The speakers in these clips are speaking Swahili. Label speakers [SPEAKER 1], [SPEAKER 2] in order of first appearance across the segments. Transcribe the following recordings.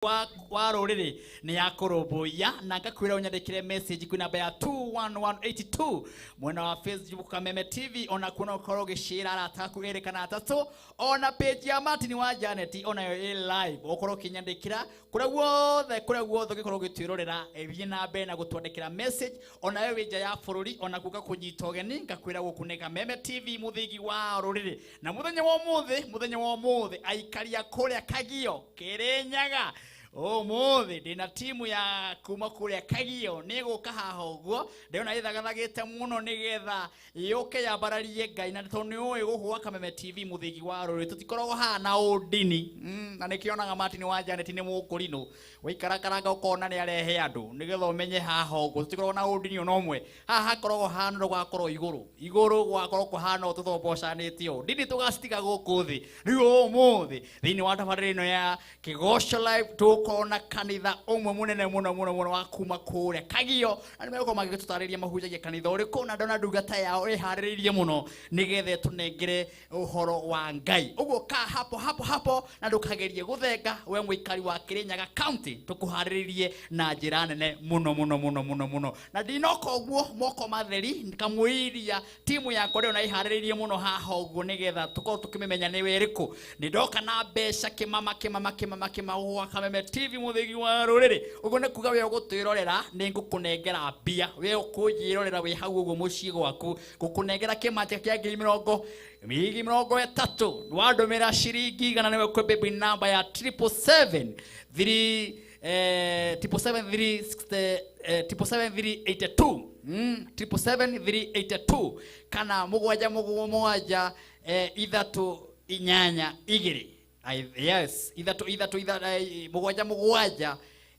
[SPEAKER 1] wa ruriri ni yakurubuya na ngakwira unyandikire message kwi namba ya 21182 mwena wa Facebook Kameme TV ona kuna ukoro gishira arataku erekana atatu ona page ya Martin wa Janet ona yo live ukoro kinyandikira kure guothe gikoro gitwirorera ebina be na gutwandikira message ona yo wija ya fururi ona kuka kunyitogeni ngakwira gukuneka Kameme TV muthigi wa ruriri na muthenya wa umuthi aikaria kuria Kagio Kirinyaga Muthi ndina timu ya kuma kuria Kagio niguka haha uguo ndona ithagathagite muno nigetha yuke yambararie Ngai na tondu uyu guhwa Kameme TV muthigi wa ruri tutikoragwo haha na udini na nikionaga Martin wa Janet ni mukurino waikarakaranga ukona ni arehe andu nigetha umenye haha uguo tutikoragwo na udini onomwe haha koragwo hana rwakorwo iguru gwakorwo kuhana tuthobocanitio ndini tugastiga guku thi riu muthi thini wa tabarino ya Kigosho Live kona kanitha umwe munene muno wa kuma kuria Kagio na nimeko magitutariria mahunjagia kanitha uriku na ndona ndungata yao ihariririe muno nigethe tunengere uhoro wa Ngai uguo ka hapo na ndukagerie guthenga we muikari wa Kirinyaga County tukuhariririe na njira nene muno na ndinoka uguo moko matheri nkamwiria timu ya kore na ihariririe muno haha uguo nigetha tuko tukimemenya ni weriku nindoka na mbeca kimama wa Kameme TV muthigi wa ruriri ugo ne kuga we gutwirorera ningukunengera mbia we ukujirorera we hau ugo mucie gwaku gukunengera kimate kia 30 ndwadumira shiringi gana newe kwe baby number ya 777 kana mugwaja ithatu inyanya igiri yes ithatu mugwaja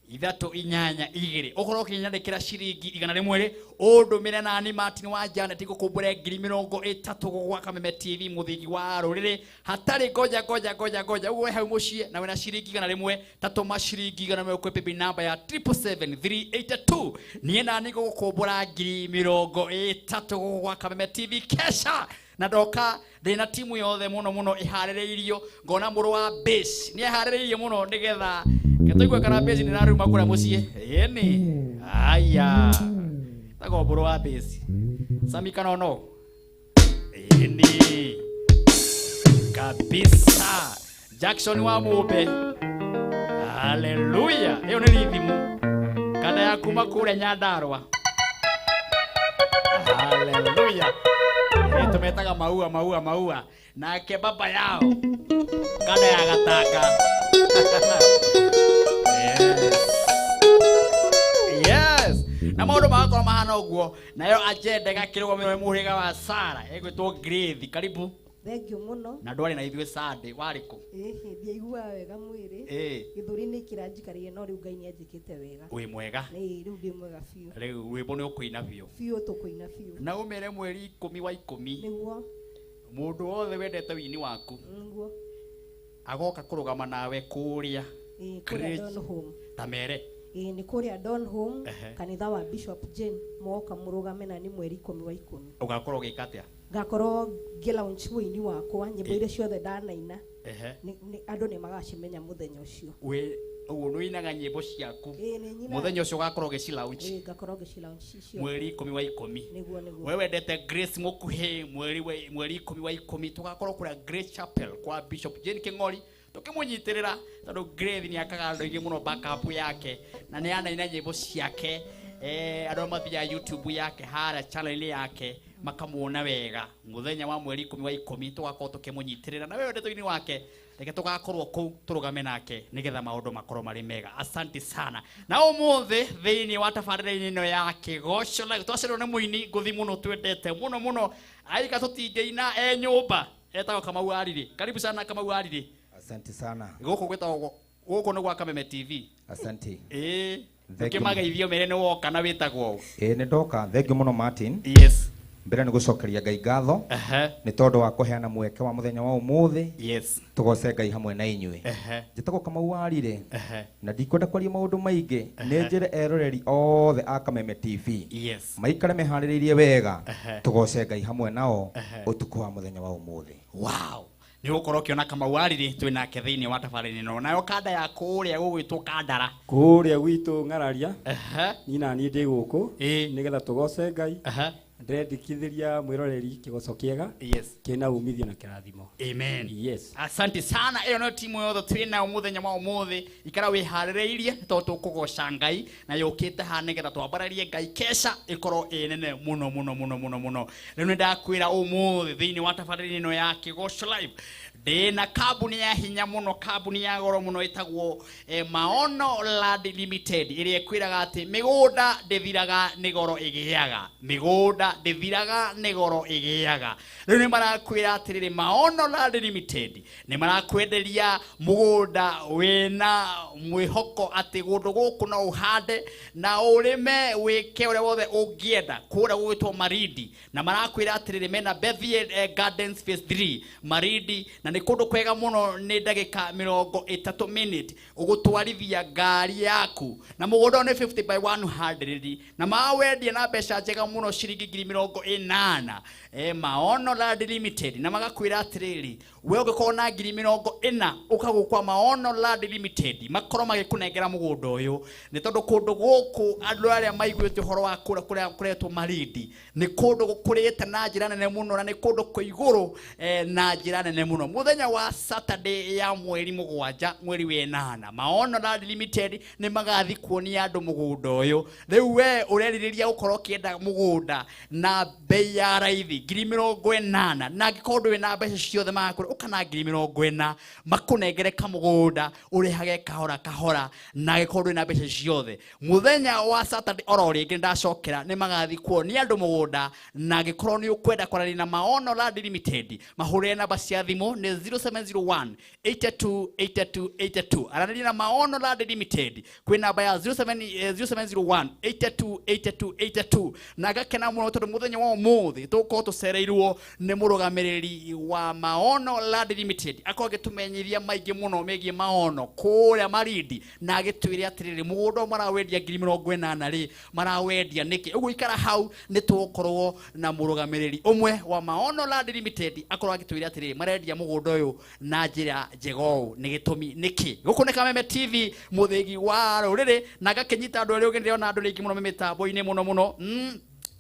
[SPEAKER 1] ithatu inyanya igiri ukoro kinyandikira shiringi igana rimwe undumire nani Martin wa Janet gukumbure 30 gwa Kameme TV muthigi wa ruriri hatari goja uwe hau mucie na wena shiringi igana rimwe tatuma shiringi igana rimwe kwe baby number ya 777 nie nani gukumbura 30 gwa Kameme TV kesha na doka ndina timu yothe muno ihaririirio ngona muru wa base ni ihaririirie muno nigetha getoigwe kana base ni naruma kura mucie yeni aya tago muru wa base Sami Kanono yeni kabisa Jackson wa Mupe haleluya hiyo ni rithimu kada ya kuma kure Nyandarua haleluya tumetaga maua na ke baba yao kada ya gataka yes na maundu magakora mahana uguo nayo agenda gakirwo mwe muhiga wa Sara egwitwo Grace karibu
[SPEAKER 2] thank you muno
[SPEAKER 1] na ndwari na ithuĩ Sunday wariko
[SPEAKER 2] ndiaigua wega mwiri githuri ni kiranjikarie no riu Ngai ni anjikite wega
[SPEAKER 1] wi mwega
[SPEAKER 2] riu ndi mwega fiu
[SPEAKER 1] riu wimbo ni ukuina fiu
[SPEAKER 2] tukuina fiu
[SPEAKER 1] na umere mweri 10 wa 10
[SPEAKER 2] niguo
[SPEAKER 1] mundu wothe wendete wini waku
[SPEAKER 2] niguo
[SPEAKER 1] agoka kurugama nawe kuria
[SPEAKER 2] kuria Don Home
[SPEAKER 1] tamere
[SPEAKER 2] ni kuria Don Home kanitha wa Bishop Jane moka murugame na ni mweri 10 wa 10
[SPEAKER 1] ugakorwo gikatia
[SPEAKER 2] ngakorwo ngelaunch wini wakwa nyimbo ile ciothe ndanaina andu ni magacimenya muthenya ucio
[SPEAKER 1] we uguo nuinaga nyimbo ciaku muthenya ucio ugakorwo gicilaunch
[SPEAKER 2] ngakorwo gicilaunch cio
[SPEAKER 1] mweri 10 wa 10
[SPEAKER 2] niguo
[SPEAKER 1] we wendete Grace mukuhi mweri 10 wa 10 tugakorwo kuria Grace Chapel kwa Bishop Jane King'ori tukimunyitirira tondu Grace ni akaga andu ingi muno backup yake na ni anaina nyimbo ciake andu mathia YouTube yake hara channel yake makamuona wega muthenya wa mweri 10 wa 10 tugakorwo tukimunyitirira na we wendete wini wake reke tugakorwo ku turugame nake nigetha maundu makorwo mari mega asante sana na umuthi thiini wa tabarĩra ino ya Kigosho Live twacerwo ni muini nguthi muno twendete muno aika tutingeina nyumba etagwo Kamau Ariri karibu sana Kamau Ariri
[SPEAKER 3] asante sana
[SPEAKER 1] guku gwetagwo guku ni gwa Kameme TV
[SPEAKER 3] asante
[SPEAKER 1] tukimageithio mere ni woka na witagwo
[SPEAKER 3] ni ndoka thank you muno Martin
[SPEAKER 1] yes
[SPEAKER 3] mbere ni gucokeria Ngai ngatho ni tondu wa kuheana mweke wa muthenya wa umuthi
[SPEAKER 1] yes
[SPEAKER 3] tugoce Ngai hamwe na inyue njitagwo Kamau Arire na ndikwenda kwaria maundu maingi ni njire eroreri othe a Kameme TV
[SPEAKER 1] yes
[SPEAKER 3] maikare mehaririirie wega tugoce Ngai hamwe nao utuku wa muthenya wa umuthi
[SPEAKER 1] wow ni gukorwo kiona kama wariri twina kethini wa tabarani no nayo kanda ya kuria gugwitwo kandara
[SPEAKER 4] kuria gwitu ngararia nina ni ndi guku nigetha tugoce Ngai ndendikithiria mwiroreri kigoco kiega kina umithio na kirathimo.
[SPEAKER 1] Amen.
[SPEAKER 4] Yes.
[SPEAKER 1] Asante sana. Iyo no timu yothe twina umuthenya wa umuthi ikara wiharireirie to tukugoca Ngai na yukite ha nigetha twambararie Ngai kesha ikoro enene muno muno muno muno muno. Riu ndakwira umuthi thiini wa tabarani no ya Kigoco Live ndina kambuni ya hinya muno, kambuni ya goro muno itagwo Maono Land Limited iria kwiraga ati migunda ndithiraga ni goro igiaga, migunda ndithiraga ni goro igiaga. Riu ni marakwira atiriri Maono Land Limited ni marakwenderia mugunda wina mwihoko ati gundu guku no uhande na urime wike uria wothe ungienda kuria gwitwo Marindi, na marakwira atiriri mena Bethia Gardens Phase 3 Marindi na ni kundu kwega muno ni ndagika 30 minute ugutwarithia ngari yaku na mugunda ni 50 by 100 na mawendia na mbeca njega muno ciringi 80,000 Maono Land Limited na magakwira atiriri we ugikorwo na 40,000 ukagukwa Maono Land Limited makoro magikunengera mugunda uyu ni tondu kundu guku andu aria maiguite horo wa kuretwo Marindi ni kundu gukurite na njira nene muno na ni kundu kuiguru na njira nene muno. Muthenya wa Saturday ya mweri 7 mweri wa 8 Maono Land Limited ni magathi kuonia andu mugunda uyu. Riu we ureririria ukorwo kienda mugunda na bei ya raithi 80,000 na gikorwo wina mbeca ciothe makuru ukana 80,000 makunengere kamugunda urihage kahora kahora na gikorwo wina mbeca ciothe. Muthenya wa Saturday oro ringi ndacokera ni magathi kuonia andu mugunda na gikorwo ni ukwenda kwarania na Maono Land Limited mahure namba cia thimu ni 0701 828282 arania na Maono Land Limited kwi namba ya 0701 828282 na gakena muno tondu muthenya wa umuthi tuko tucereirwo ni murugamiriri wa Maono Land Limited akoro gitumenyithia maingi muno megie maono kuria Marindi na agitwire atiriri mugunda marawendia 80,000 ri marawendia niki ugu ikara hau ni tukorwo na murugamiriri umwe wa Maono Land Limited akoro agitwire atiriri marendia mugunda uyu na njira njegou ni gitumi niki guku ni Kameme TV muthigi wa ruriri na gakenyita andu ri ugendire na andu ringi muno mitambo-ini muno muno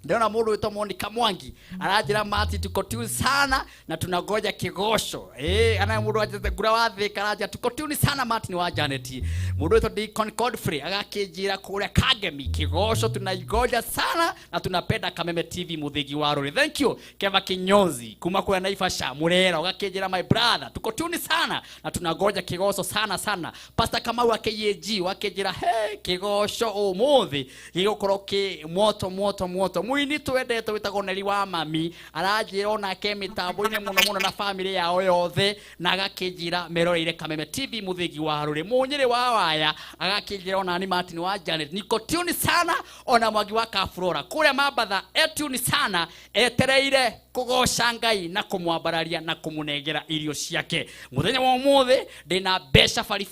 [SPEAKER 1] Ndeona mundu witwa Monica Mwangi arajira mati tuko tune sana na tunagoja Kigoco. Ana mundu ajete gura wathi karaja tuko tune sana mati ni wa Janet. Mundu witwa Deacon Godfrey agakijira kuria Kagemi Kigoco tunaigoja sana na tunapenda Kameme TV muthigi wa ruri. Thank you Keva Kinyozi kuma kwa Naivasha Murera agakijira my brother tuko tune sana na tunagoja Kigoco sana sana. Pastor Kamau wa KAG wakijira Kigoco umuthi gigokoroki moto moto moto mwini twendete witagwo Neri wa Mami arajira ona ke mitambo-ini muno muno na family yao yothe na agakijira meroreire Kameme TV muthigi wa ruri munyiri wa waya agakijira ona ni Martin wa Janet niko tune sana ona Mwangi wa Kaflora kuria Mabatha tune sana etereire kugoca Ngai na kumwambararia na kumunengera irio ciake. Muthenya wa umuthi ndina mbeca fari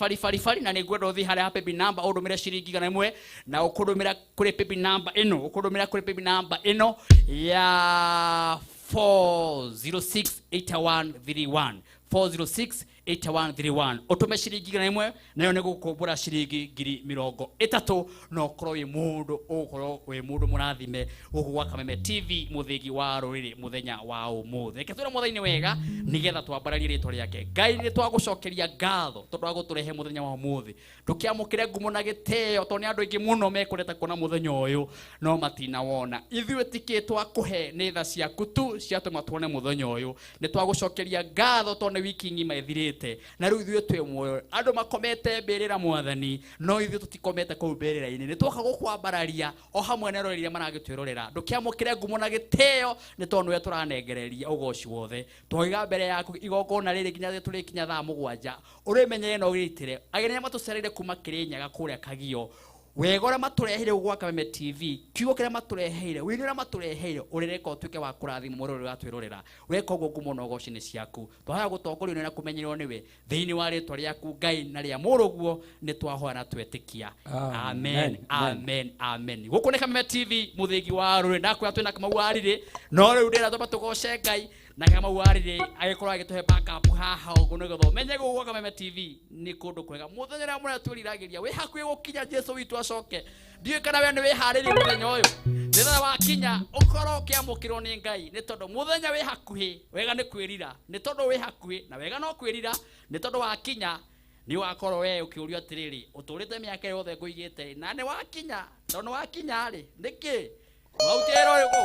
[SPEAKER 1] na ningwenda uthi haria ha baby number udumire ciringi 100 na ukudumira kuri baby number ino ukudumira kuri baby number ino ya 4068131 4068131 utume ciringi 100 nayo ni gukumbura ciringi 30,000 no korwo wi mundu ukorwo wi mundu murathime gukugwa Kameme TV muthigi wa ruriri muthenya wa umuthi reke twira muthaini wega nigetha twambararie ritwa riake Ngai ni twagucokeria ngatho tondu wa guturehe muthenya wa umuthi tukiamukire ngumo na giteo tondu ni andu ingi muno mekureta kuona muthenya uyu no matina wona ithuĩ tikitwa kuhe ni tha ciaku tu ciatuma tuone muthenya uyu ni twagucokeria ngatho tondu wiki ng'ima ithirite na riu ithuĩ twi muoyo andu makomete mbirira mwathani no ithuĩ tutikomete kuu mbirira-ini ni twoka gukwambararia o hamwe na rorire maragitwirorera ndukiamukire ngumo na giteo ni tondu we turanengereria ugoci wothe twiga mbere yaku igongona riri kinya turi kinya thaa 7 urimenyere no giritire agene matucereire kuma Kirinyaga kuria Kagio wegora matureheire gwa Kameme TV kiugo kira matureheire winira matureheire urireka utuke wa kurathima murori wa twirorera weka ugo ngumo no goci-ini ciaku twahaya gutongorio na kumenyerwo niwe thiini wa ritwa riaku Ngai na ria muruguo ni twahoya na twetikia amen amen amen guku ni Kameme TV muthigi wa ruri ndakwira twina Kamau warire no riu ndira tuba tugoce Ngai na kama warire agikora agituhe backup haha uguo ni gutho menye gugwa Kameme TV ni kundu kwega muthenya ra mura twiriragiria we hakuye gukinya Jesu witu acoke ndiye kana we ni we harire muthenya uyu thitha wa kinya ukoro kiamukirwo ni Ngai ni tondu muthenya we hakuhi wega ni kwirira ni tondu we hakuhi na wega no kwirira ni tondu wa kinya ni wakorwo we ukiurio atiriri uturite miaka yothe nguigite na ni wakinya tondu wakinya ri niki wautero ugo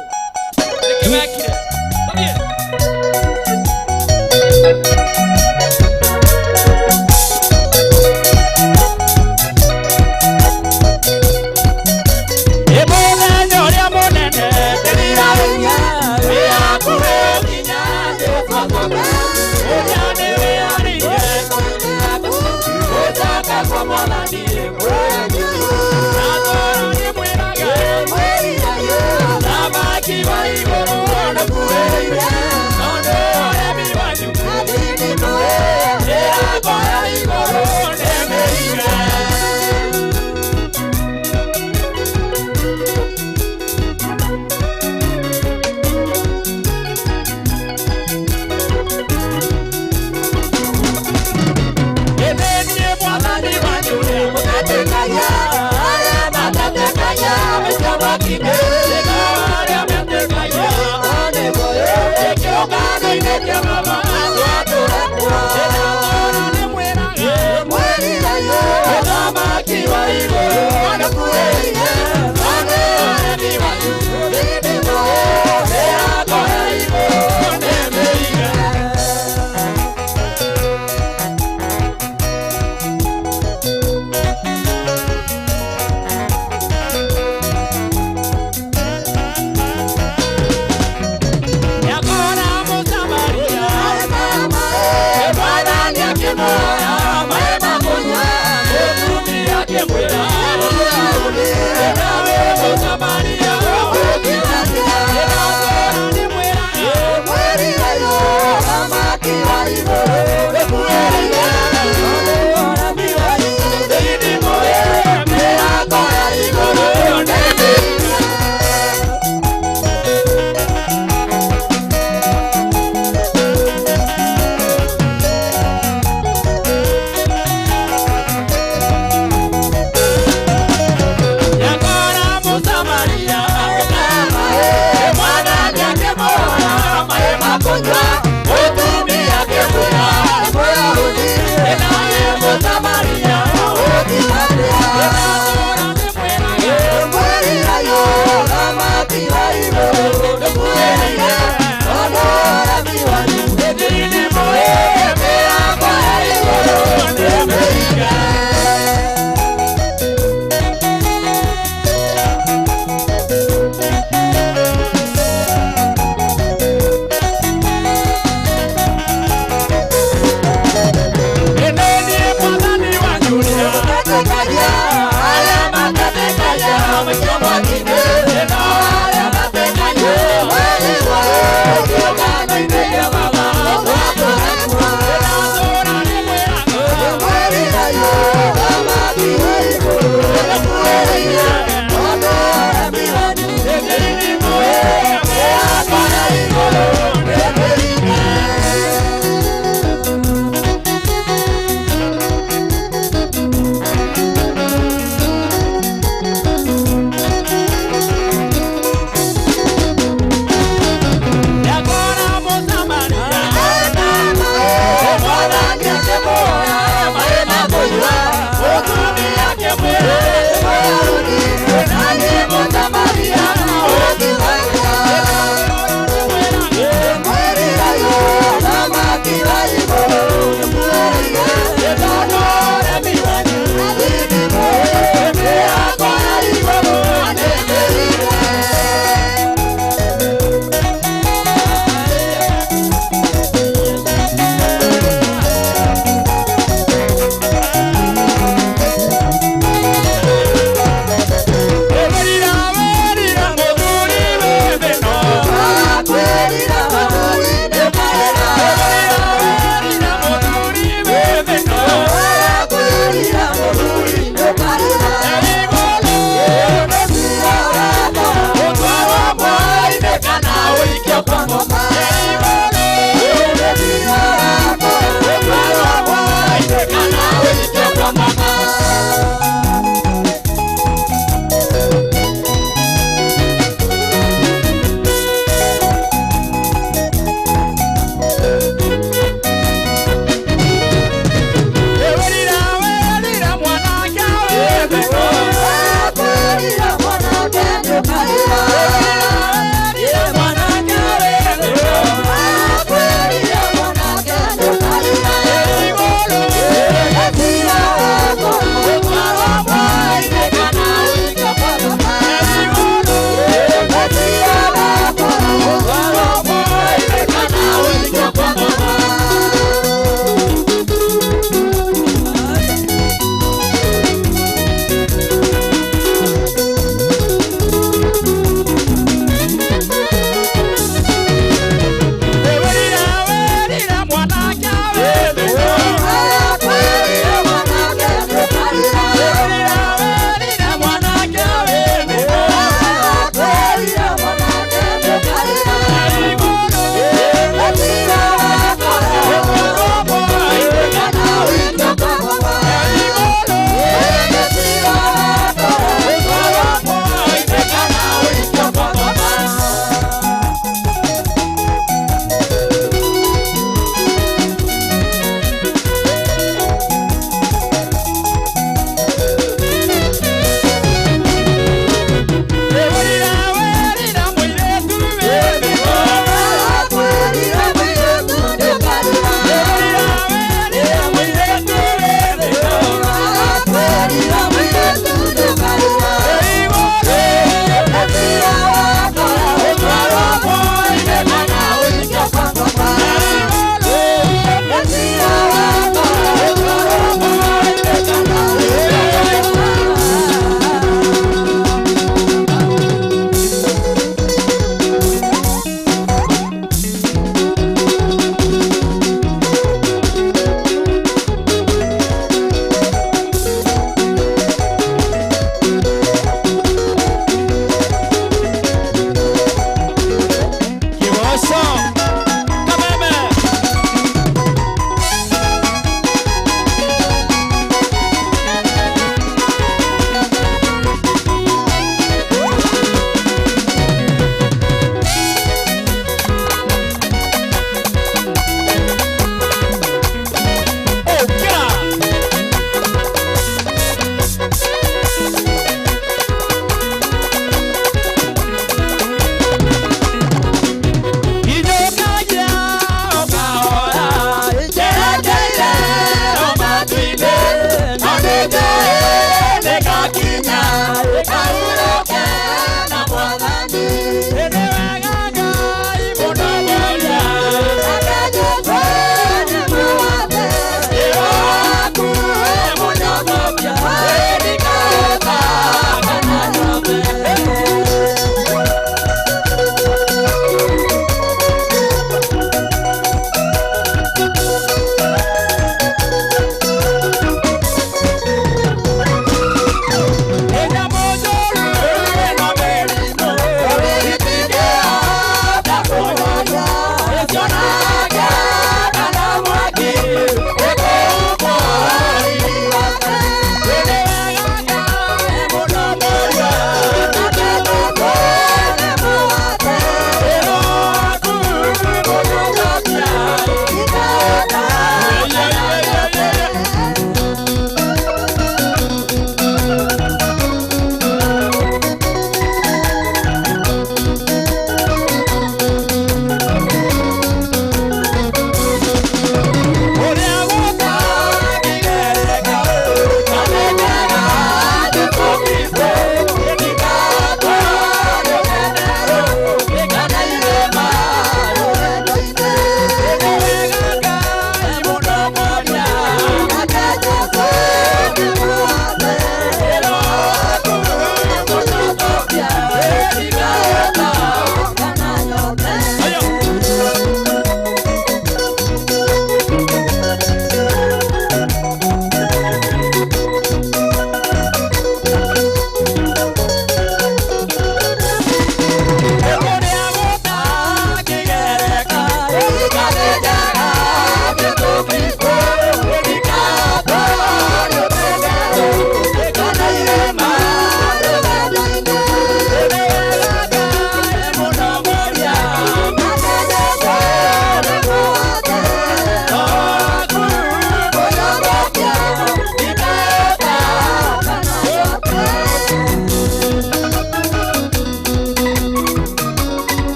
[SPEAKER 1] niki wekire
[SPEAKER 5] Kiva igoro wana kueira, no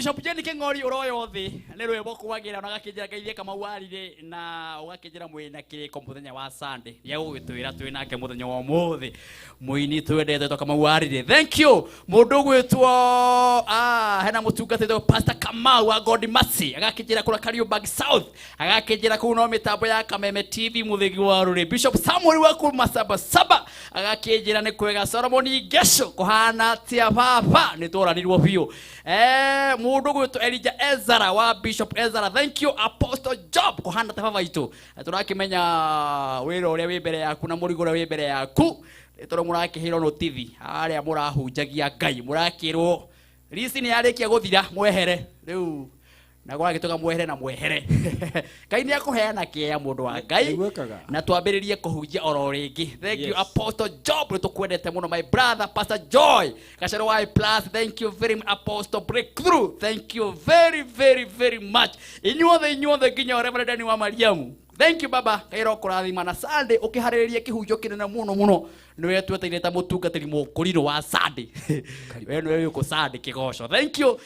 [SPEAKER 1] Bishop Jenny Kengori uroyo thi ni rwimbo kwagira na gakinjira Ngai kama warire na ugakinjira mwina kiriko muthenya wa Sunday ya gugitwira twi nake muthenya wa muthi muini twendete to kama warire. Thank you mundu gwitwo hena mutungatite Pastor Kamau wa God Mercy agakinjira kula Kariobangi South agakinjira kuno mitambo ya Kameme TV muthigi wa ruri. Bishop Samuel wa kuma saba agakinjira ni kwega Solomon Gesho kuhana tia papa ni toranirwo biu mundu gwitwo Elijah Ezra wa Bishop Ezra. Thank you Apostle Job kuhana tia papa itu turakimenya wira uria wi mbere yaku na murigo uria wi mbere yaku toro murakihiro no TV aria murahunjagia Ngai murakirwo risi ni yarikia guthira mwehere riu na gwa gituka mwehere na mwehere Ngai ni akuheana kia mundu wa Ngai na twambiririe kuhunjia oro ringi. Thank you Apostle Job tukwendete muno my brother Pastor Joy Kashero Y Plus. Thank you very much Apostle Breakthrough. Thank you very much inyuothe nginya Reverend wa Mariamu. Thank you baba kairo kurathima na Sunday ukihariria kihunjo kinene muno niwe tweteire ta mutungatiri mukuriro wa Sunday we niwe yuko Sunday kigosho. Thank you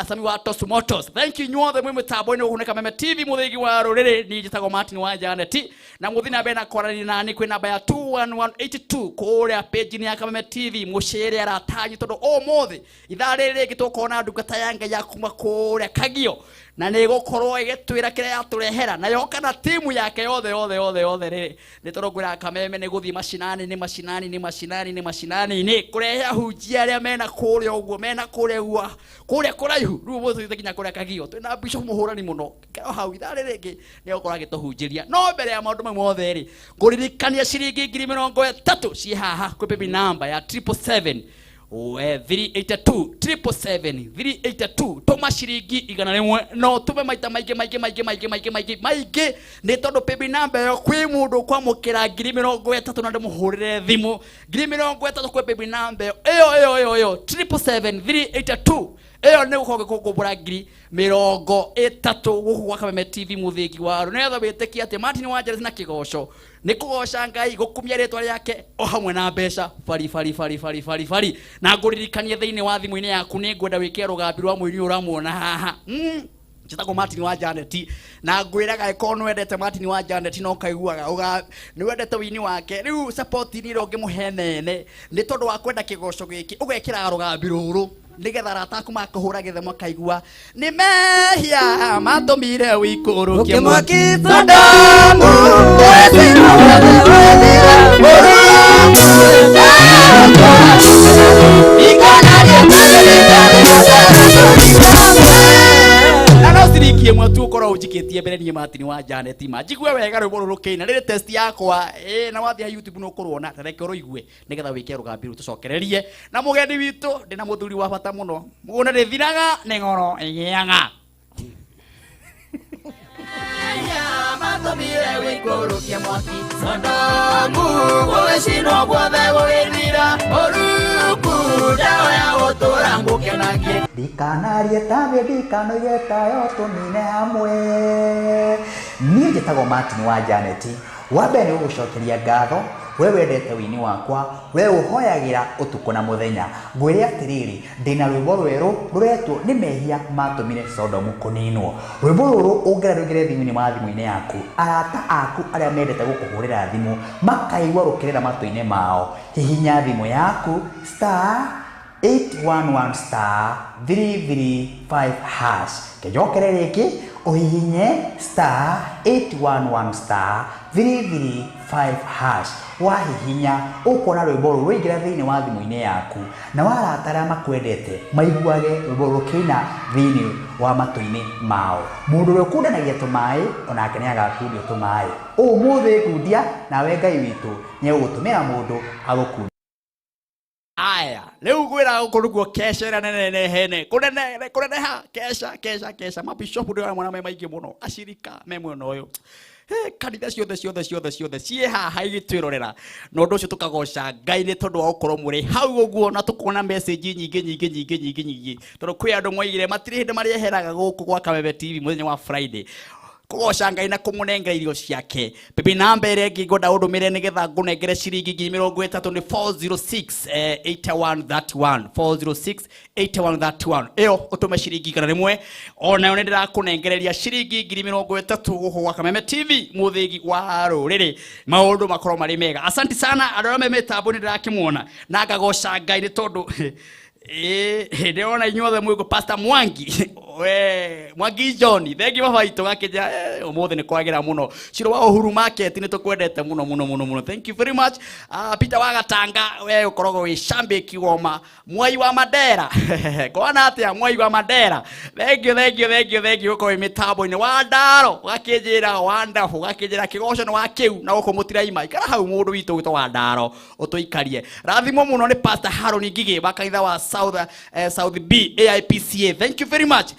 [SPEAKER 1] Sami wa Tosumotos. Thank you nyuothe mwe mitambo ni ukuneka Kameme TV muthigi wa ruriri ni jitago Martin wa Janet na muthina bena korani nani kwi namba ya 21182 kuria page ni ya Kameme TV mushire aratanyi todo o mothe ithariri gitokona ndungata yanga ya kuma kuria Kagio na nigukorwo igitwira kiria yaturehera na yoka na timu yake yothe riri ni torogwira Kameme ni guthi mashinani ni kurehe hunjia aria mena kuria uguo mena kuria uwa kuria kuraihu riu muthu kinya kuria Kagio twina Bishop muhurani muno ngao hau ithariri ringi ni ukora gituhunjiria no mbere ya maundu mothe ri nguririkania ciringi 30 ci haha kwi baby number ya 777 382 tuma ciringi igana rimwe no tume maita maige ni tondu baby number yo kwi mundu kwa mukira 30 na ndimuhurire thimu 30 kwi baby number iyo 777 eyo ne gukoge kukumbura 30 guku kwa Kameme TV muthigi waru ne tha biteki ati Martin wa Jairus na kigosho ni kugosha Ngai gukumia ritwa riake o hamwe na mbeca fari na nguririkanie thiini wa thimu-ini yaku ni ngwenda wike rugambi rwa mwiri uramuona haha Chitako Martin wa Janet na ngwiraga ikono wendete Martin wa Janet no kaiguaga ni wendete wini wake riu support ni ro ngimuhenene ni tondu wa kwenda kigosho giki ugekira rugambi ruru nigetha rataku makuhura githemo kaigua ni mehia matumire wikuru
[SPEAKER 5] kimwaki Sadamu wesino wethira
[SPEAKER 1] sirikie mwatu ukora ujikitie mbere ni Martin wa Janet majigwe wega rwimbo rurukeina riri test yakwa na wathi YouTube no kuruona reke roigue nigetha wike rugambi ru tucokererie na mugeni witu ndina muthuri wa bata muno muguna rithiraga ni ngoro igianga matomire wikuru kimwaki Sadamu wesino gwothe gwithira oruku dawa ya gutura ngukenagie
[SPEAKER 5] ndikanarie tawe ndikanoige tayo tumine hamwe niĩ njĩtagwo Martin wa Janet wambe nĩ ũgũcokeria ngatho we wendete wini wakwa we ũhoyagĩra ũtukũ na mũthenya ngwĩre atĩrĩrĩ ndĩna rwĩmbo rwerũ rũretwo nĩ mehia matũmire Sodomu kũninwo rwĩmbo rũrũ ũngĩrarũgĩre thimũ-inĩ yaku arata aku arĩa mendete gũkũhũrĩra thimũ makaigua rũkĩrĩra matũ-inĩ mao hihinya thimũ yaku *811*335# kejokere rĩngĩ uhihinye *811*335# wahihinya ukona rwĩmbo rũrũ rũingĩra thĩinĩ wa thimũ-inĩ yaku na warata arĩa makwendete maiguage rwĩmbo rũkĩina thĩinĩ wa matũ-inĩ mao mũndũ ũrĩa ũkundanagia tũmaĩ onake nĩ agakundio tũmaĩ ũmũthĩ kundia nawe Ngai witũ nĩ ũgũtũmĩra mũndũ agũkundia.
[SPEAKER 1] Aya leo gwira gukorugwo kesha nene hene kuneneha kesha mabishop ndio mwana maingĩ muno ashirika memwe noyo kanitha ciothe cie haha igitwirorera no ndu cio tukagoca Ngai ni tondu wa gukorwo muri hau uguo na tukona message nyingi tondu kwi andu moigire matiri hindi mari eheraga guku kwa Kameme TV muthenya wa Friday kugoca Ngai na kumunengera irio ciake. Bibi namba ire ngingoda udumire nigetha ngunengere ciringi 30 ni 406 8131 iyo utume ciringi kana rimwe ona ne ndirakunengereria ciringi 30 guku gwa Kameme TV muthigi wa ruriri maundu makoro mari mega. Asante sana andå arĩa me mĩtambo nĩ ndĩrakĩmuona na ngagoca Ngai nĩ tondũ ndĩrona inyuothe mwĩgo Pastor Mwangi Mwangi John thengi baba itũ gakĩnja ũmũthĩ nĩ kwagĩra mũno Ciro wa Uhuru Market nĩ tũkwendete mũno. Thank you very much. Peter wa Gatanga we ũkoragwo wĩ shambiki woma Mwai wa Mandera kwana atĩa Mwai wa Mandera thank you ũkorwo wĩ mĩtambo-inĩ wa Ndaro gakĩnjĩra wonderful gakĩnjĩra kĩgoco nĩ wa kĩu na gũkũ mũtiraima ikara hau mũndũ witũ gwĩtwo wa Ndaro ũtũikarie rathimo mũno nĩ Pastor Haron Ngigi wa kanitha wa South B AIPCA. Thank you very much.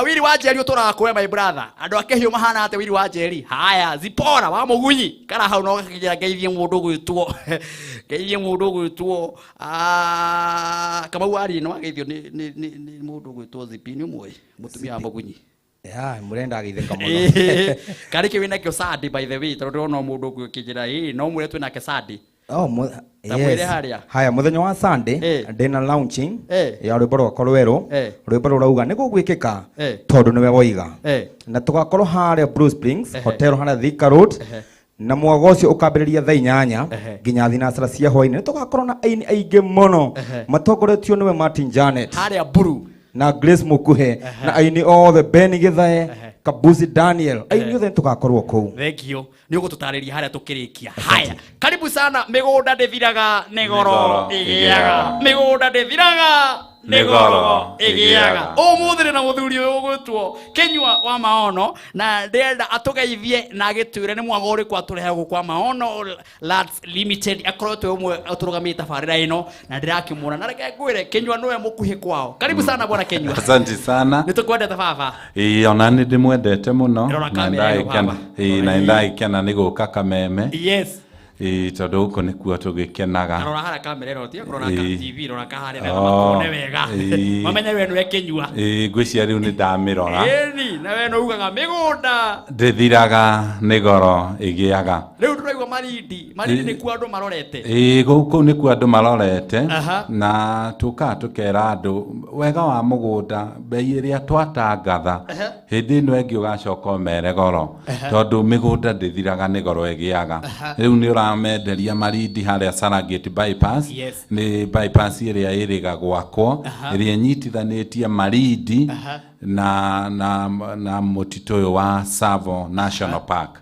[SPEAKER 1] Wili wa Njeri ũtũraga kũwe my brother andũ akĩhiũ mahana atĩ Wili wa Njeri haya Zipora wa Mũgunyi kana hau no gakĩnjĩra ngeithie mũndũ gwĩtwo Kamau ari no ageithio nĩ mũndũ gwĩtwo Zipini ũmwe mũtumia wa Mũgunyi
[SPEAKER 3] murenda ageithĩka mũno
[SPEAKER 1] karĩkĩ wĩna kĩo Sadi by the way tondũ ndĩrona mũndũ gwĩkĩnjĩra no mwĩre twĩnake Sadi.
[SPEAKER 3] Haya muthenya wa Sunday ndina launching ya rwĩmbo rwakwa rwerũ rwĩmbo rũrauga nĩ gũgwĩkĩka tondũ nĩwe woiga na tũgakorwo harĩa Blue Springs hotel harĩa Thika Road na mwago ũcio ũkambĩrĩria thaa 8 nginya thinacara cia hwaĩ-inĩ nĩ tũgakorwo na aini aingĩ mũno matongoretio nĩwe Martin Janet
[SPEAKER 1] harĩa Blue
[SPEAKER 3] na Grace Mukuhe na aini othe Benny Githae Kabuzi Daniel aini othe tugakorwo kuu.
[SPEAKER 1] Thank you. Ni ũgũtũtarĩria harĩa tũkĩrĩkia. Haya, karibu sana. Mĩgũnda ndĩthiraga nĩ goro ĩgĩaga. Mĩgũnda ndĩthiraga nĩ goro ĩgĩaga. Ũmũthĩ na mũthuri ũyũ ũgwĩtwo Kenyua wa Maono na ndĩrenda atũgeithie na agĩtwĩre nĩ mwago ũrĩkũ atũrehe kwa Maono Lads Limited akoretwo ũmwe atũrũgamĩte tabarĩra ĩno na ndĩrakĩmuona na reke ngwĩre Kenyua nĩwe mũkuhĩ kwao. Karibu sana bwana Kenyua.
[SPEAKER 6] Asante sana.
[SPEAKER 1] Nĩtũkwendete baba.
[SPEAKER 6] Ona nĩ ndĩmwendete mũno na ndaikena nĩ gũka Kameme.
[SPEAKER 1] Yes.
[SPEAKER 6] Tondũ gũkũ nĩkuo tũgĩkenaga.
[SPEAKER 1] Rora harĩa kamera ĩno tiga kũrora TV rora kaharĩa wega makone wega. Mamenye we nĩwe Kenyua.
[SPEAKER 6] Ngwĩciria rĩu nĩ ndamĩrora.
[SPEAKER 1] Ĩni na we no ugaga mĩgũnda
[SPEAKER 6] ndĩthiraga nĩ goro ĩgĩaga.
[SPEAKER 1] Rĩu tũraigua Marindi nĩkuo andũ marorete.
[SPEAKER 6] Gũkũ nĩkuo andũ marorete na tũkaga tũkera andũ wega wa mũgũnda mbei ĩrĩa twatangatha hĩndĩ ĩno ĩngĩ ũgacoka ũmere goro tondũ mĩgũnda ndĩthiraga nĩ goro ĩgĩaga. Rĩu nĩ menderia Marindi harĩa Saragate bypass ni bypass ĩrĩa ĩrĩga gwakwo ĩrĩa nyitithanĩtie Marindi na mũtitũ ũyũ wa Tsavo National Park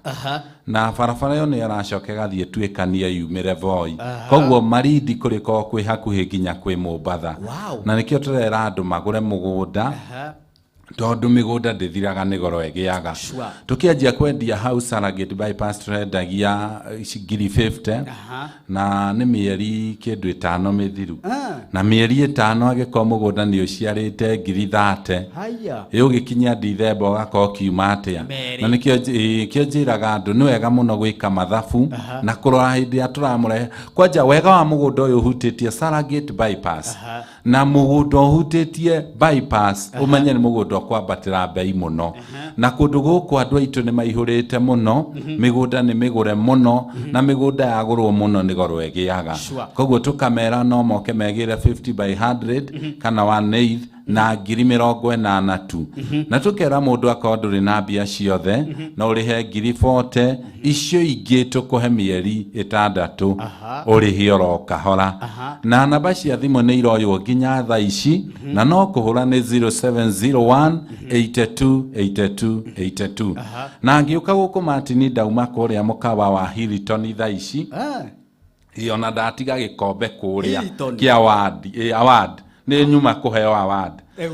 [SPEAKER 6] na barabara ĩyo nĩ aracoka gathiĩ twĩkania yumĩre Voi koguo Marindi kũrĩko kwĩ hakuhĩ nginya kwĩ Mombatha na nĩkĩo tũrera andũ magũre mũgũnda tondũ mĩgũnda ndĩthiraga nĩ goro ĩgĩaga. Tũkĩanjia kwendia hau Saragate bypass tũrendagia 50,000 na nĩ mĩeri kĩndũ 5 mĩthiru na mĩeri 5 agĩkorwo mũgũnda nĩ ũciarĩte 30,000 ũgĩkinya Dithemba ũgakorwo kiuma atĩa na nĩkĩo njĩraga andũ nĩ wega mũno gwĩka mathabu na kũrora hĩndĩ ya tũramũrehe kwanja wega wa mũgũnda ũyũ ũhutĩtie Saragate bypass na mũgũnda ũhutĩtie bypass ũmenye nĩ mũgũnda kwambatĩra mbei mũno na kũndũ gũkũ andũ aitũ nĩ maihũrĩte mũno mĩgũnda nĩ mĩgũre mũno na mĩgũnda yagũrwo mũno nĩ goro ĩgĩaga koguo tũkamera no moke megĩre 50 by 100 kana 1/8 na 80,000 tu na tũkera mũndũ akorwo ndũrĩ na mbia ciothe na ũrĩhe 40,000 icio ingĩ tũkũhe mĩeri 6 ũrĩhe oro kahora na namba cia thimũ nĩ iroywo nginya thaa ici na no kũhũra nĩ 0701 828282 na ngĩũka gũkũ Martin ndauma kũrĩa mũkawa wa Hilton thaa ici ona ndatiga gĩkombe kũrĩa kĩa award nĩ nyuma kũheo award nĩ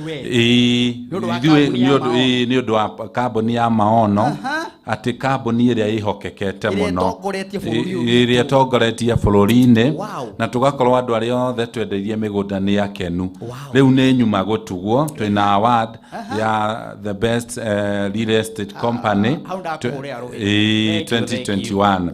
[SPEAKER 6] ũndũ wa kambuni ya Maono ati kambuni ĩrĩa ĩhokekete mũno ĩrĩa tongoretie bũrũri-inĩ na tũgakorwo andũ arĩa othe twendeirie mĩgũnda nĩ akenu rĩu nĩ nyuma gũtugwo twĩna award ya the best real estate company 2021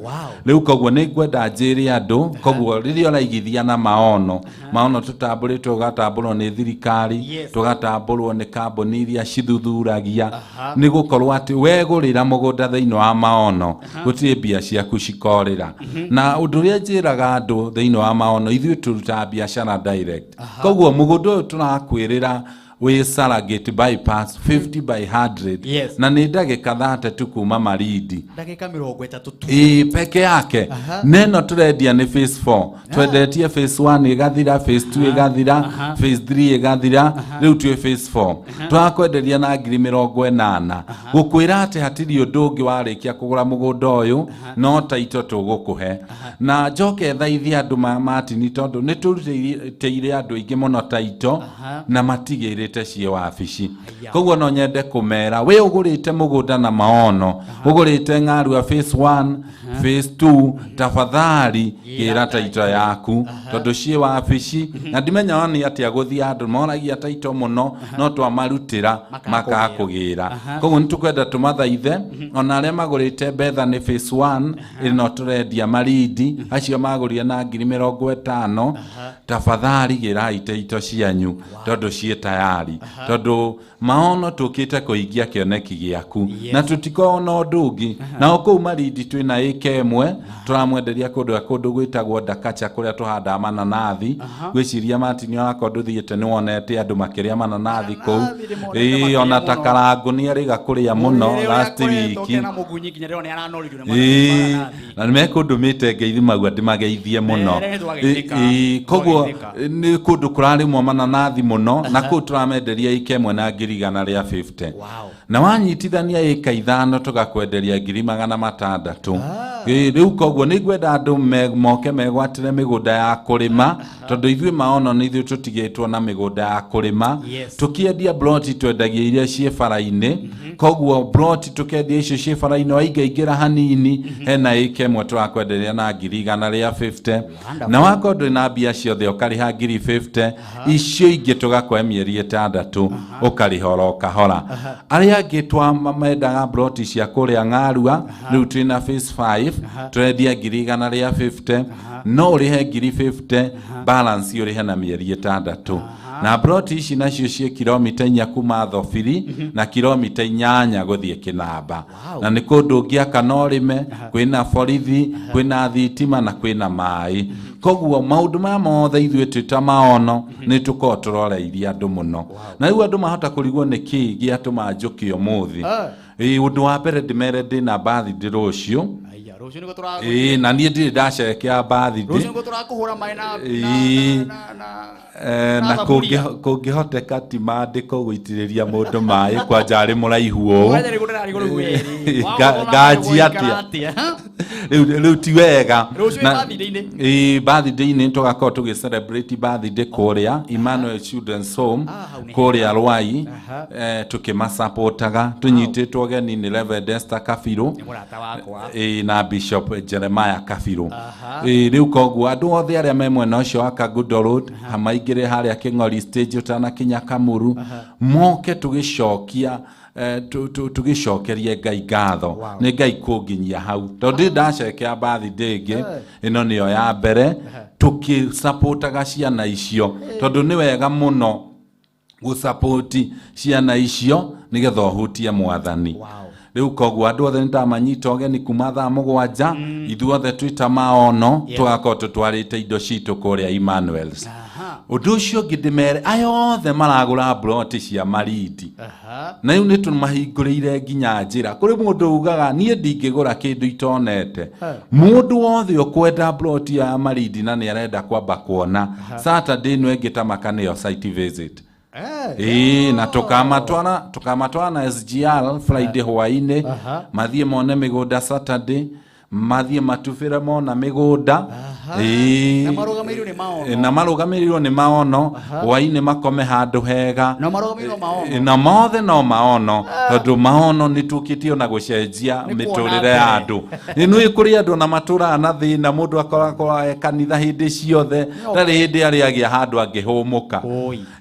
[SPEAKER 6] rĩu koguo nĩ ngwenda njĩre andũ koguo rĩrĩa ũraigithia na Maono tũtambũrĩtwo gatambũrwo nĩ thirikari tugatambũrwo nĩ kambuni iria cithuthuragia nĩ gũkorwo atĩ wegũrĩra mũgũnda thĩinĩ wa maono gũtirĩ mbia ciaku cikorĩra na ũndũ ũrĩa njĩraga andũ thĩinĩ wa maono ithuĩ tũrutaga biacara direct koguo mũgũnda ũyũ tũrakwĩrĩra we surrogate bypass 50 by 100 na nĩ ndagĩka 30 kuma Marindi
[SPEAKER 1] ndagĩka 30
[SPEAKER 6] peke yake neno tũrendia nĩ phase 4 twendetie phase 1 ĩgathira phase 2 ĩgathira phase 3 ĩgathira rĩu tuĩ phase 4 twakwenderia na 80,000 gũkwĩra atĩ hatirĩ ũndũ ũngĩ warĩkia kũgũra mũgũnda ũyũ no taito tũgũkũhe na njoke thaithia andũ Martin tondũ nĩ tũrutĩire andũ aingĩ mũno taito na matigĩrĩte cie wabici koguo no nyende kumera we ugurite mugunda na maono ugurite Ng'arua phase 1 phase 2 tafadhali gira taito yaku tondu cie wabici na ndimenya wani ati aguthia andu moragia taito muno no twamarutira makakugira koguo nitukwenda tumathaithe ona aria magurite betha ni phase 1 ino turendia Marindi acio magurire na 50,000 tafadhali gira taito cianyu tondu cie tayari tondu maono tukite kuingia kioneki giaku na tutikona undu ungi na okou Marindi twina eke emwe turamwenderia kundu gwitagwo Ndakacha kuria tuhanda mananathi gwiciria Martin akondu thiete ni wonete andu makiria mananathi kou ona Takarangu ni ariga kuria muno last week na nimekundumite ngeithi magua ndimageithie muno koguo ni kundu kurarimwo mananathi muno na kuu turamenderia eke emwe na 150 na wanyitithania eka 5 tugakwenderia 600 riu koguo ni gwenda andu moke megwatire migunda ya kurima tondu ithuĩ maono ni ithuĩ tutigĩtwo na migunda ya kurima tukiendia plot twendagia iria cie bara-inĩ koguo plot tukendia icio cie bara-inĩ waingaingĩra hanini hena eka ĩmwe turakwenderia na 150 na wakorwo na mbia ciothe ũkarĩha 50 icio ingĩ tugakwe mĩeri 6 ũkarĩhora kahora aria angĩ twamendaga plot cia kũrĩa Ng'arua rĩu twĩna phase 5 turendia 150 no ũrĩhe 50 balance ũrĩhe na mĩeri 6 na plot ici nacio cie kilomita 4 kuma Thobiri na kilomita 8 gũthiĩ Kinamba na nĩ kũndũ ũngĩaka no rĩme kwĩna borithi kwĩna thitima na kwĩna maĩ koguo maũndũ maya mothe ithuĩ twĩta maono nĩ tũkorwo tũroreirie andũ mũno na rĩu andũ mahota kũrigwo nĩ kĩĩ gĩatũma njũke ũmũthĩ ũndũ wa mbere ndĩmere ndĩna birthday rũciũ na niĩ ndirĩ ndacerekea birthday
[SPEAKER 1] rũciũ ngo tũrakũhũra maĩ
[SPEAKER 6] na kũngĩhoteka ti maandĩko gũitĩrĩria mũndũ maĩ kwanja arĩ mũraihu ũũ nganjia atĩa rĩu ti wega birthday-inĩ tũgakorwo tũgĩ-celebrate birthday kũrĩa Emmanuel Children's Home kũrĩa Rwai tũkĩmasapotaga tũnyitĩtwo geni nĩ Reverend Esther Kabiru na Bishop Jeremiah Kabiru rĩu koguo andũ othe arĩa me mwena ũcio wa Kagundo Road hamaingĩre harĩa Kĩng'ori stage ũtanakinya Kamuru moke tũgĩcokia tugicokerie Ngai ngatho nĩ Ngai kũnginyia hau tondũ ndacekea birthday ĩngĩ ĩno nĩyo ya mbere tukĩsapotaga ciana icio tondũ nĩ wega mũno gũsapoti ciana icio nĩgetha ũhutie Mwathani rĩu koguo andũ othe nĩndamanyita ũgeni kuma thaa 7 ithuothe twĩta maono tũgakorwo tũtwarĩte indo citũ kũrĩa Emmanuel's ũndũ ũcio ũngĩ ndĩmere aya othe maragũra plot cia Marindi na rĩu nĩtũmahingũrĩire nginya njĩra kũrĩ mũndũ ugaga niĩ ndingĩgũra kĩndũ itonete mũndũ wothe ũkwenda plot ya Marindi na nĩarenda kwamba kuona Saturday ĩno ĩngĩ tamaka nĩyo site visit na tukamatwara na SGR Friday hwainĩ mathiĩ mone mĩgũnda Saturday mathiĩ matubĩre mona mĩgũnda na marũgamĩrĩirwo nĩ maono hwainĩ makome handũ hega na mothe no maono tondũ maono nĩtũkĩtio na gũcenjia mĩtũrĩre ya andũ nĩ kũrĩ andũ na matũraga na thĩna mũndũ akoragwo kanitha hĩndĩ ciothe ndarĩ hĩndĩ arĩagia handũ angĩhũmũka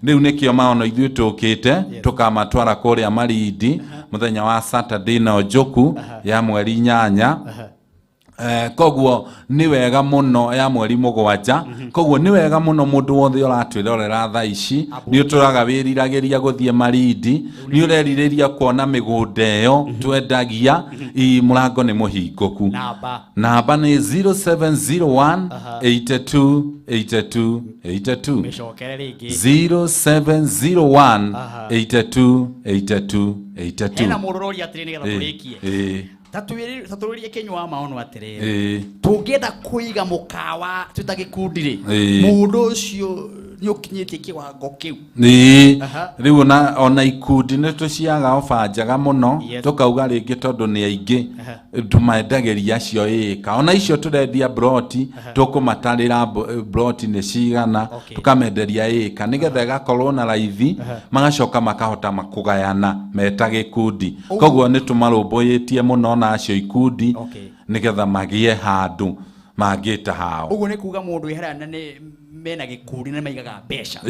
[SPEAKER 6] rĩu nĩkĩo maono ithuĩ tũkĩte tũkamatwara kũrĩa Marindi mũthenya wa Saturday na njũku ya mweri 8 koguo ni wega muno ya mweri mugwanja koguo ni wega muno mundu wothe uratwirorera thaa ici ni uturaga wiriragiria guthie Marindi ni ureririria kuona migunda iyo twendagia murango ni muhinguku namba ni 0701 82 82 82 0701 82 82 82
[SPEAKER 1] ena murorori atirini getha turikie tatuirie Kenywa maono atiriri tungenda kuiga mukawa tutagikundire mundu ucio ni ukinyitie kiwango kiu
[SPEAKER 6] riu ona ikundi ni tuciaga ofa njaga muno tukauga ringi tondu ni aingi tumaendagiria acio ika ona icio turendia broti tukumatarira broti ni cigana tukamenderia ika nigetha gakorwo na raithi magacoka makahota makugayana meta gikundi koguo ni tumarumbuitie muno na acio ikundi nigetha magie handu mangita hao
[SPEAKER 1] uguo ni kuga mundu iherana ni mena gikundi na maigaga mbeca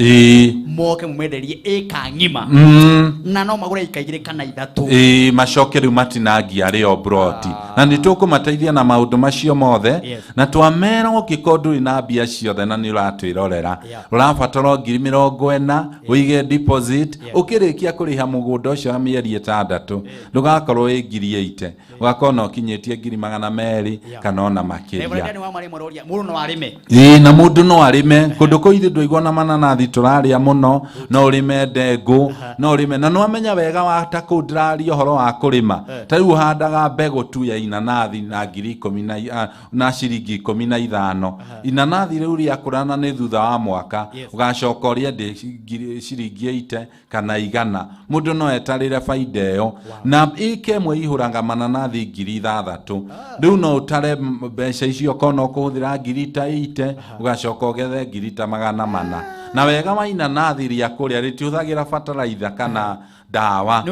[SPEAKER 1] moke mumenderie eka ngima na no magure ikaigire kana ithatu
[SPEAKER 6] macoke riu matinangia rio broti na ni tukumateithia na maundu macio mothe na twamera ukikondu ina mbia ciothe na ni uratwirorera urabatara 40,000 uige deposit ukirikia kuriha mugunda ucio mieri 6 ndugakorwo 8,000 ugakona ukinyitie 200,000 kana ona makiria
[SPEAKER 1] mundu no arime
[SPEAKER 6] na mundu no arime kundu ko ithu ndwaigua na mananathi turaria muno no urime ndengu no urime na no amenya wega wa ta ku ndiraria horo wa kurima ta riu handaga mbegu tu ya inanathi na 10,000 na ciringi 15 inanathi riu ria kurana ni thutha wa mwaka ugacoka uria ndi ciringi 80 kana 100 mundu no etarire faida yo na ikemwe ihuranga mananathi 6,000 riu no utare mbeca icio kono kuhuthira 80 ugacoka ugethe 800 na wega wa inanathi ria kuria ritiuthagira fertilizer kana dawa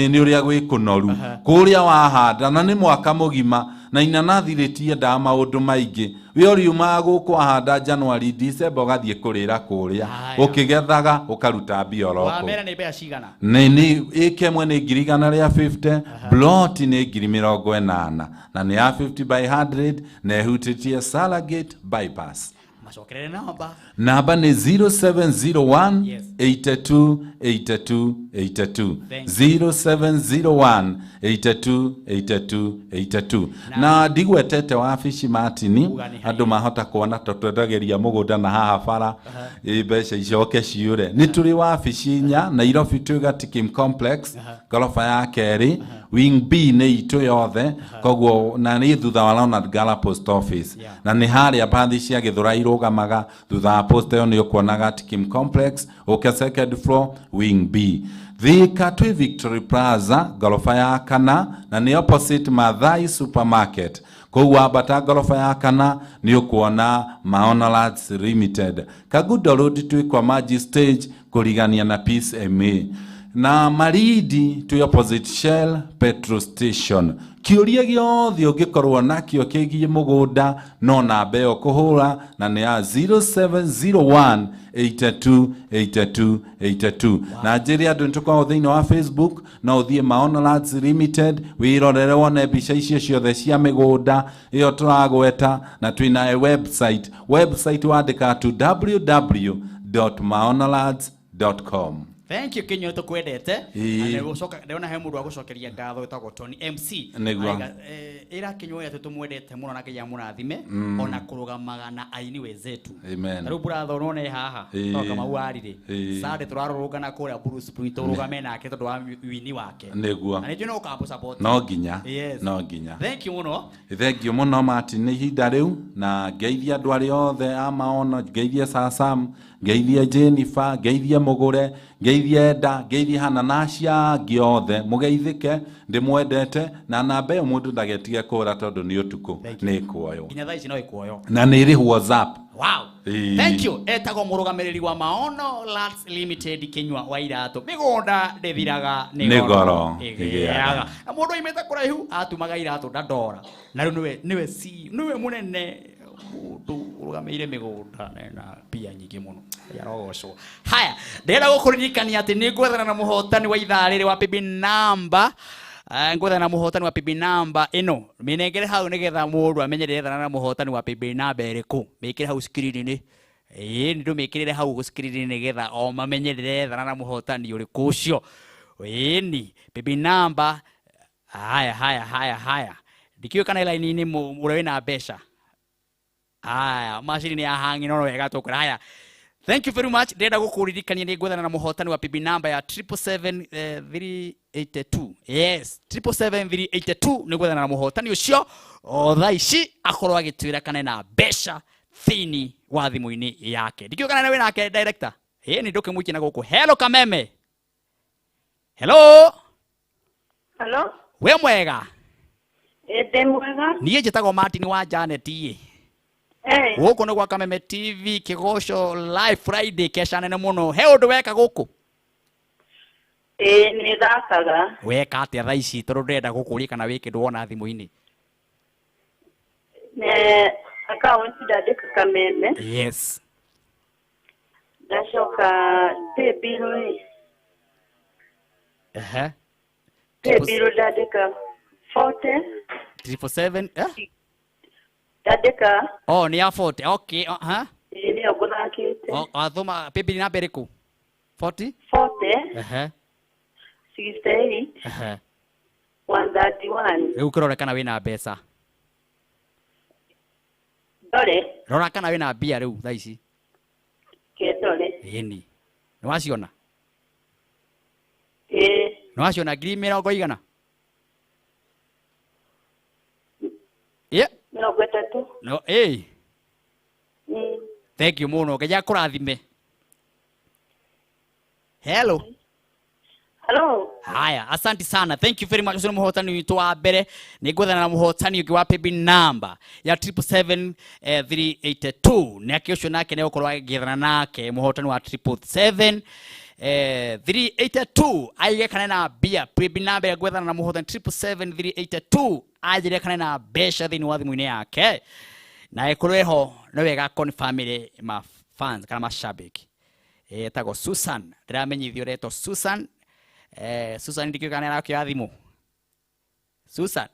[SPEAKER 6] ni uria gwikunoru kuria wahanda na ni mwaka mugima na inanathi ritiendaga maundu maingi we uriuma guku handa January December ugathie kurira kuria ukigethaga ukaruta bioroko
[SPEAKER 1] wamera ni bea cigana
[SPEAKER 6] ni ikemwe ni 150 blot ni 80 na ni ya 50 by 100 na hutitie Salagate bypass
[SPEAKER 1] macokerere
[SPEAKER 6] namba ni 0701 82 82 82 0701 82 82 82 na digwetete wabici Martin andu mahota kuona tutwendagiria mugunda na haha bara mbeca icoke ciure ni turi wabici nya Nairobi Twiga Tikim Complex gorofa ya keri wing B ni itu yothe koguo na ni thutha wa Ronald Gala Post Office na ni haria bathi cia Githurai rugamaga thutha wa post yo ni ukuonaga Tikim Complex uke second floor wing B Thika twi Victory Plaza gorofa ya kana na ni opposite Mathai Supermarket koguo abata gorofa ya kana ni ukuona Maona Lads Limited Kagudo Road twi kwa Maji Stage kurigania na Peace MA na Marindi to opposite Shell petrol station kiuria giothe ungikorwo nakio kigie mugunda no namba yo kuhura na ni ya 0701 82 82 82 na njiri andu ntukwa thiini wa Facebook na uthie Maona Lads Limited wirorere wone mbica icio ciothe cia migunda iyo turagweta na twina website wandika to www.maonalads.com
[SPEAKER 1] Thank you Kenyo tukwendete ane gucoka ndona he mundu wa gucokeria ngatho etagwo Tony MC ira Kenyo ya tutumwendete muno na kinya murathime ona kurugamaga na aini wezetu riu brother none haha kama warire sade turarurugana kuria Bruce Spring turugame nake tondu wa wini wake
[SPEAKER 6] niguo
[SPEAKER 1] na nitino ukambu support
[SPEAKER 6] no nginya
[SPEAKER 1] thank you
[SPEAKER 6] muno Martin ni hinda riu na ngeithia andu ari othe amaona ngeithia Sasam ngeithia Jennifer ngeithia Mugure ngeithia Eda ngeithia Hananacia giothe mugeithike ndimwendete na namba yo mundu ndagetige kura tondu ni utuku ni kuoyo
[SPEAKER 1] nginya thaa ici no ikuoyo
[SPEAKER 6] na ni ri WhatsApp
[SPEAKER 1] thank you etagwo murugamiriri wa Maono Lads Limited Kenywa wa iratu migunda ndithiraga ni goro igiaga na mundu imeta kuraihu atumaga iratu ndandora na riu niwe munene mundu urugameire migunda na pia nyingi muno yarogocwo haya ndenda gukuririkania ati ni gwethana na muhotani wa ithaa riri wa bibi namba ngwetha na muhotani wa PB number ino minengere hau nigetha mundu amenyerere na muhotani wa PB number iriku mikire hau screen-ini ndu mikirire hau screen-ini nigetha o mamenyerere na muhotani uriku ucio ni PB number haya dikio kana line-ini murewe na besha machine ya hangi no wega tukura haya. Thank you very much. Ndenda gukuririkania ni ngwethana na muhotani wa PB number ya 777-382. Yes, 777-382 ni ngwethana na muhotani ucio o thaici akorwo agitwira kana na besha thini wa thimu-ini yake. Ndikio kana nawe nake director. Ni nduke mwiki na guku. Hello Kameme. Hello.
[SPEAKER 7] Hello.
[SPEAKER 1] We mwega.
[SPEAKER 7] Ede mwega.
[SPEAKER 1] Niye njitagwo Martin wa Janet ye. Guku ni gwa Kameme TV kigosho live Friday kesha nene muno. He undu weka guku?
[SPEAKER 7] Ni thakaga.
[SPEAKER 1] Weka atia thaa ici tondu ndenda gukuria kana wiki ndwona thimu-ini?
[SPEAKER 7] Account ndandika Kameme.
[SPEAKER 1] Yes.
[SPEAKER 7] Ndacoka paybill. Paybill ndandika 40. 777 Dadeka.
[SPEAKER 1] Ni ya 40. Okay.
[SPEAKER 7] Ni oguthakite.
[SPEAKER 1] Athoma paybill number iriku? 40.
[SPEAKER 7] 40. 68. 131.
[SPEAKER 1] Riu kirorekana wina mbeca.
[SPEAKER 7] Dole.
[SPEAKER 1] Rora kana wina mbia riu thaa ici.
[SPEAKER 7] Kedole.
[SPEAKER 1] Ni waciona?
[SPEAKER 7] No
[SPEAKER 1] waciona 200,000? No, thank you muno. Ngai akurathime. Hello.
[SPEAKER 7] Hello.
[SPEAKER 1] Haya, asante sana. Thank you very much. Ucio muhotani witu wa mbere. Ni ngwethana na muhotani ungi wa PB number ya 777-382. Nake ucio nake ne ukorwo agithana nake muhotani wa 777-382. Aige kana na bia PB number ya ngwethana na muhotani 777-382. Ajire kana na besha thini wa thimu-ini yake. Na ekorweho no wega con family ma fans kana mashabiki. Tago Susan. Ndiramenyithio reto Susan. Susan ndikio kana na kya thimu. Susan.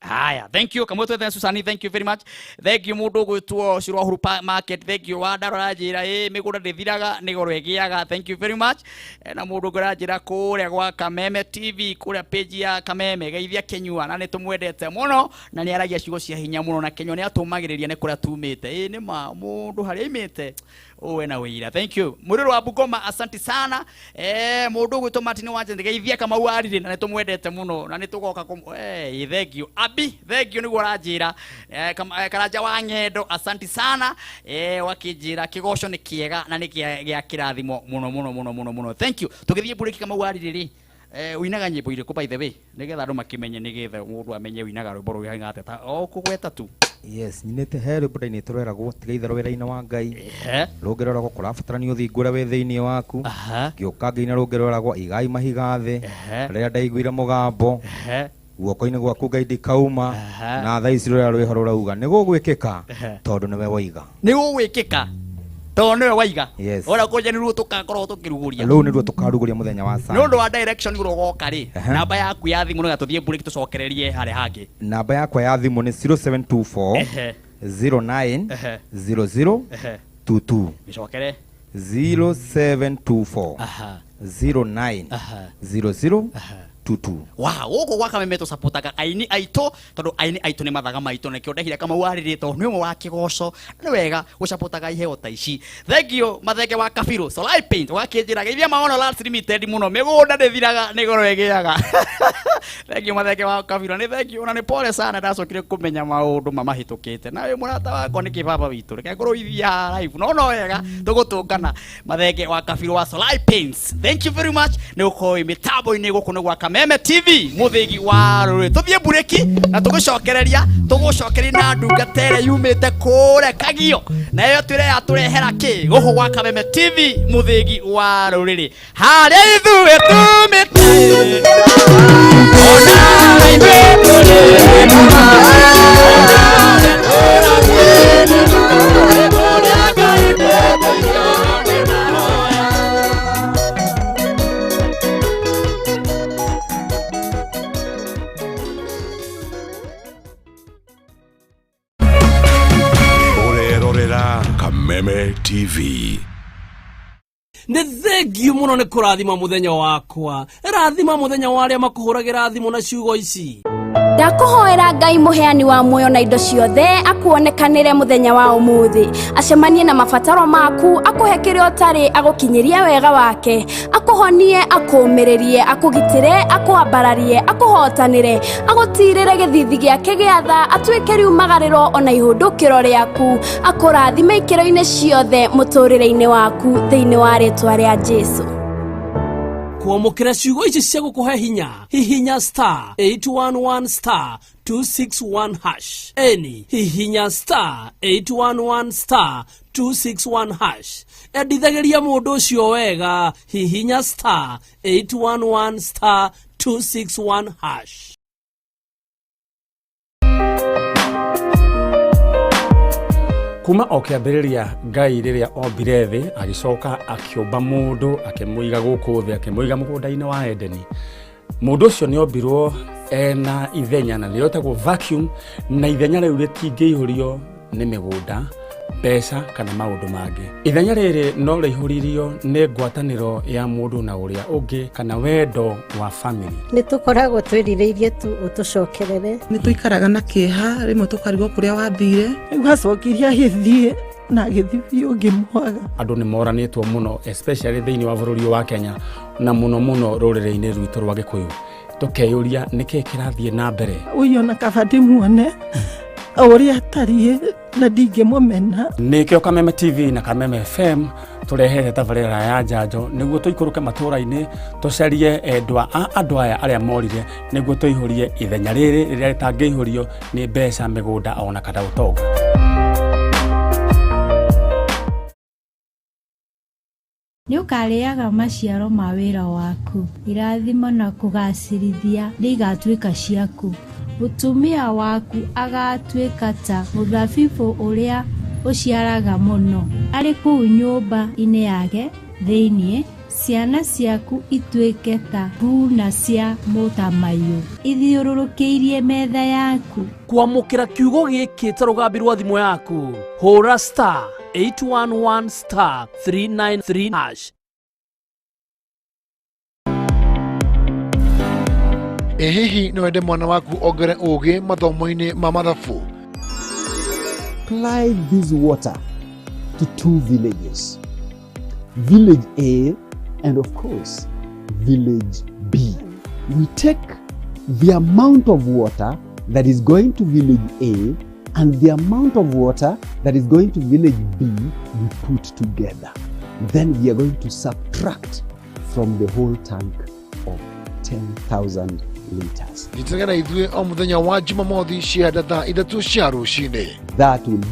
[SPEAKER 1] Haya, thank you. Kamoto thank Susan, thank you very much. Thank you mudo gwitwo Shirwa Huru Market. Thank you wadara njira migura ndithiraga nigoro egiaga. Thank you very much. Na mudo gura njira kuria gwa Kameme TV kuria page ya Kameme geithia Kenyua na nitumwendete muno na ni aragia ciugo cia hinya muno na Kenya ni atumagiriria ni kuria tumite. Ni ma mundu hari imite owe na wira. Thank you. Muriro wa Bugoma asante sana. Mudo gwitwo Martin wanje geithia kama uarire na nitumwendete muno na nitugoka thank you. Thank you ni gorajira karaja wa Ng'endo asante sana wakijira kigosho ni kiega na ni gia kirathimo muno. Thank you. Tugithie bureki kama waririri uinaga nyimbo ire ku by the way nigetha andu makimenye nigetha mundu amenye uinaga rwimbo rwa ngate ta kugweta tu.
[SPEAKER 3] Yes, nyinete hero buda ni tureragwo tigaitha rwira-ini wa Ngai rugero rwagwo kurabatarania uthingura we thiini waku giuka Ngai na rugero rwagwo igai mahiga thi riria ndaiguire mugambo guoko-ini gwaku Ngai ndikauma na thaa ici rũrĩa rwĩho rũrauga nĩ gũgwĩkĩka tondũ nĩwe waiga.
[SPEAKER 1] Nĩ gũgwĩkĩka tondũ nĩwe waiga. Ora kũnja nĩruo tũgakorwo tũkĩrugũria.
[SPEAKER 3] Rĩu nĩruo tũkarugũria mũthenya wa Sunday.
[SPEAKER 1] Nĩ ũndũ wa direction igũrũ goka rĩ. Namba yaku ya thimũ nĩgetha tũthiĩ break tũcokererie harĩa hangĩ. Namba yakwa ya thimũ nĩ 0724 09 00 22. Mĩcokere 0724 09 00 tutu. Gũkũ gwa Kameme tũsapotaga aini aitũ tondũ aini aitũ nĩ mathaga maitũ na kĩo ndehire kama warirĩtwo nĩ ũmwe wa kĩgoco nĩ wega gũsapotaga iheo ta ici. Thank you mathenge wa Kabiru Solar Paint wakĩnjĩra geithia maono Lands Limited muno mĩgũnda ndĩthiraga nĩ goro ĩgĩaga. Thank you mathenge wa Kabiru nĩ thank you na nĩ pole sana ndacokire kũmenya maũndũ mamahĩtũkĩte na wĩ mũrata wakwa nĩ kĩbaba witũ reke ngorwo ithia live no wega tũgũtũngana mathenge wa Kabiru wa Solar Paints. Thank you very much nĩ ũkoĩ mĩtambo-inĩ gũkũ nĩ gwa Kameme TV muthigi wa rũrĩ tuthie bureki na tugucokereria na ndungatere yumite kure Kagio na yo twire yaturehera ki guhu gwa Kameme TV muthigi wa rũrĩ harĩa ithuĩ tumite ona
[SPEAKER 8] TV.
[SPEAKER 9] Nĩ thengio mũno nĩ kũrathima mũthenya wakwa. Rathima mũthenya wa arĩa makũhũragĩra thimũ na ciugo ici.
[SPEAKER 10] Ndakuhoera Ngai muheani wa muoyo na indo ciothe akuonekanire muthenya wa umuthi acemanie na mabataro maku akuhe kirio tari agukinyirie wega wake akuhonie akuumiririe akugitire akuambararie akuhotanire agutirire githithi giake giatha atwike riumagariro ona ihundukiro riaku akurathime ikiro-ini ciothe muturire-ini waku thiini wa ritwa ria Jesu.
[SPEAKER 9] Kuamukira ciugo ici cia gukuhe hinya hihinya star 811 star 261 hash eni hihinya star 811 star 261 hash endithagiria mundu ucio wega hihinya star 811 star 261 hash.
[SPEAKER 4] Kuma okiambiriria Ngai riria ombire thi agicoka akiumba mundu akimuiga guku thi akimuiga mugunda-ini wa Edeni. Mundu ucio ni ombirwo ena ithenya na rĩotagwo vacuum na ithenya rĩu rĩtingĩihũrio nĩ mĩgũnda mbeca kana maũndũ mangĩ. Ithenya rĩrĩ no rĩihũririo nĩ ngwatanĩro ya mũndũ na ũrĩa ũngĩ kana wendo wa family.
[SPEAKER 11] Nĩ tũkoragwo twĩrirĩirie tu ũtũcokerere. Nĩ tũikaraga na kĩeha rĩmwe tũkarigwo kũrĩa wathire. Ũgacokirie agĩthiĩ na agĩthiĩ ũngĩmwaga.
[SPEAKER 4] Andũ nĩ moranĩtwo mũno especially thĩinĩ wa bũrũri wa Kenya na mũno rũrĩrĩ-inĩ rwitũ rwa Gĩkũyũ. Tũkeyũria nĩkĩ kĩrathiĩ na mbere.
[SPEAKER 11] Ũyũ na kaba ndĩmuone ũrĩa atariĩ na ndingĩmũmena.
[SPEAKER 4] Nĩkĩo Kameme TV na Kameme FM tũrehete tabarĩra ya njanjo nĩguo tũikũrũke matũũra-inĩ tũcarie endwa a andũ aya arĩa morire nĩguo tũihũrie ithenya rĩrĩ rĩrĩa rĩtangĩihũrio nĩ mbeca mĩgũnda ona kana ũtonga.
[SPEAKER 12] Nĩ ũkarĩaga maciaro ma wĩra waku, irathimo na kũgacĩrithia nĩ igatuĩka ciaku. Mũtumia waku agatuĩka ta mũthabibũ ũrĩa ũciaraga mũno. Arĩ kũu nyũmba-inĩ yake thĩiniĩ, ciana ciaku ituĩke ta mbuna cia mũtamaiyũ ithiũrũrũkĩirie metha yaku.
[SPEAKER 9] Kuamũkĩra kiugo gĩkĩ ta rũgambi rwa thimũ yaku, hũra star 811 star 393 hash.
[SPEAKER 13] Hihi no wende mwana waku ongere ũgĩ mathomo-inĩ ma mathabu?
[SPEAKER 14] Apply this water to two villages, village A and of course village B. We take the amount of water that is going to village A and the amount of water that is going to village B, we put together. Then we are going to subtract from the whole tank of 10,000 liters.
[SPEAKER 13] Nitagera ithuĩ o mũthenya wa Jumamothi cia thaa 3 cia rũcinĩ.
[SPEAKER 14] That will give